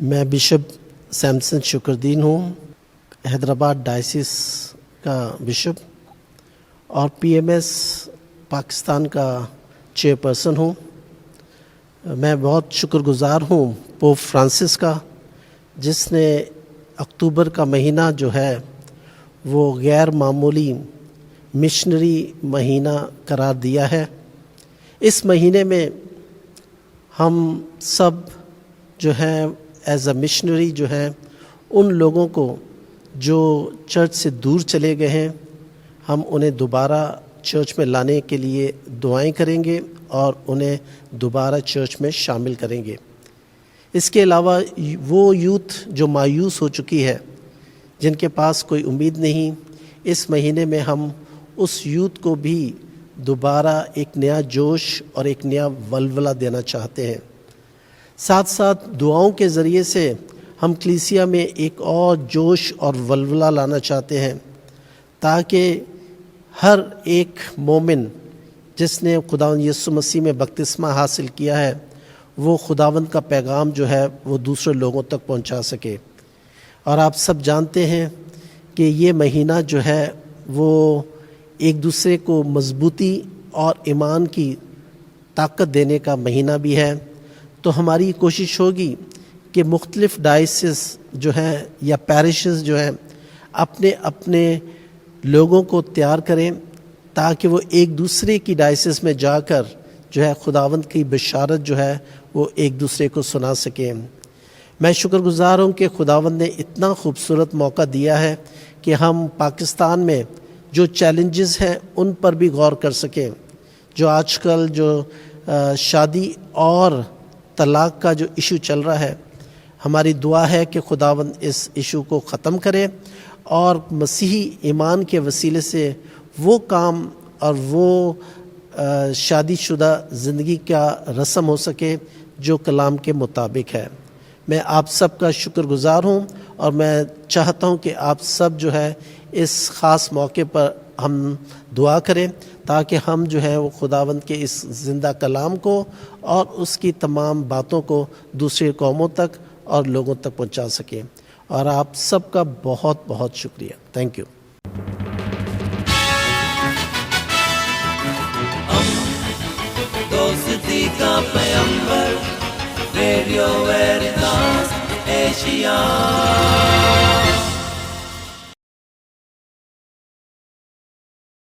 میں بشپ سیمسن شکردین ہوں، حیدرآباد ڈائسس کا بشپ اور پی ایم ایس پاکستان کا چیئر پرسن ہوں۔ میں بہت شکر گزار ہوں پوپ فرانسس کا، جس نے اکتوبر کا مہینہ جو ہے وہ غیر معمولی مشنری مہینہ قرار دیا ہے۔ اس مہینے میں ہم سب جو ہیں ایز اے مشنری جو ہیں ان لوگوں کو جو چرچ سے دور چلے گئے ہیں، ہم انہیں دوبارہ چرچ میں لانے کے لیے دعائیں کریں گے اور انہیں دوبارہ چرچ میں شامل کریں گے۔ اس کے علاوہ وہ یوتھ جو مایوس ہو چکی ہے، جن کے پاس کوئی امید نہیں، اس مہینے میں ہم اس یوتھ کو بھی دوبارہ ایک نیا جوش اور ایک نیا ولولہ دینا چاہتے ہیں۔ ساتھ ساتھ دعاؤں کے ذریعے سے ہم کلیسیا میں ایک اور جوش اور ولولہ لانا چاہتے ہیں، تاکہ ہر ایک مومن جس نے خداوند یسوع مسیح میں بپتسمہ حاصل کیا ہے، وہ خداوند کا پیغام جو ہے وہ دوسرے لوگوں تک پہنچا سکے۔ اور آپ سب جانتے ہیں کہ یہ مہینہ جو ہے وہ ایک دوسرے کو مضبوطی اور ایمان کی طاقت دینے کا مہینہ بھی ہے۔ تو ہماری کوشش ہوگی کہ مختلف ڈائسس جو ہیں یا پیرشز جو ہیں اپنے اپنے لوگوں کو تیار کریں، تاکہ وہ ایک دوسرے کی ڈائسس میں جا کر جو ہے خداوند کی بشارت جو ہے وہ ایک دوسرے کو سنا سکیں۔ میں شکر گزار ہوں کہ خداوند نے اتنا خوبصورت موقع دیا ہے کہ ہم پاکستان میں جو چیلنجز ہیں ان پر بھی غور کر سکیں۔ جو آج کل جو شادی اور طلاق کا جو ایشو چل رہا ہے، ہماری دعا ہے کہ خداوند اس ایشو کو ختم کرے اور مسیحی ایمان کے وسیلے سے وہ کام اور وہ شادی شدہ زندگی کا رسم ہو سکے جو کلام کے مطابق ہے۔ میں آپ سب کا شکر گزار ہوں اور میں چاہتا ہوں کہ آپ سب جو ہے اس خاص موقع پر ہم دعا کریں، تاکہ ہم جو ہے وہ خداوند کے اس زندہ کلام کو اور اس کی تمام باتوں کو دوسرے قوموں تک اور لوگوں تک پہنچا سکیں۔ اور آپ سب کا بہت بہت شکریہ۔ Thank you. دوستی کا پیمبر ریڈیو ویریتاس ایشیا۔